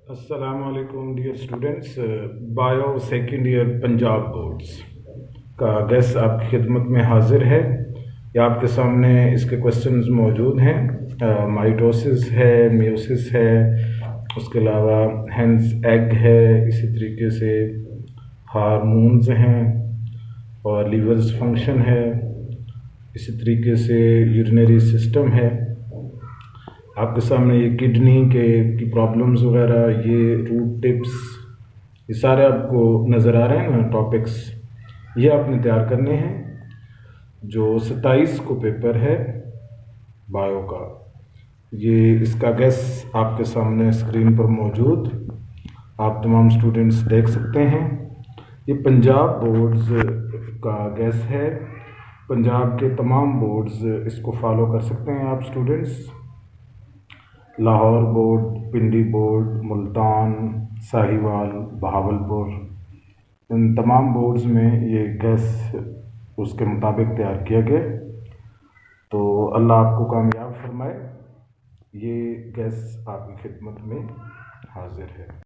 السلام علیکم dear students, bio second year Punjab boards کا گیس آپ کی خدمت میں حاضر ہے۔ یہ آپ کے سامنے اس کے کوشچنز موجود ہیں۔ مائٹوسس ہے، میوسس ہے، اس کے علاوہ ہینز ایگ ہے، اسی طریقے سے ہارمونز ہیں اور لیورز فنکشن ہے، اسی طریقے سے یورینری سسٹم ہے۔ آپ کے سامنے یہ کڈنی کی پرابلمز وغیرہ، یہ روٹ ٹپس، یہ سارے آپ کو نظر آ رہے ہیں نا ٹاپکس، یہ آپ نے تیار کرنے ہیں۔ جو 27 کو پیپر ہے بایو کا، یہ اس کا گیس آپ کے سامنے اسکرین پر موجود، آپ تمام اسٹوڈنٹس دیکھ سکتے ہیں۔ یہ پنجاب بورڈز کا گیس ہے۔ پنجاب کے تمام بورڈز اس کو فالو کر سکتے ہیں آپ students. Lahore board, Pindi board, Multan, Sahiwal, Bahawalpur, ان تمام بورڈز میں یہ گیس اس کے مطابق تیار کیا گیا۔ تو اللہ آپ کو کامیاب فرمائے۔ یہ گیس آپ کی خدمت میں حاضر ہے۔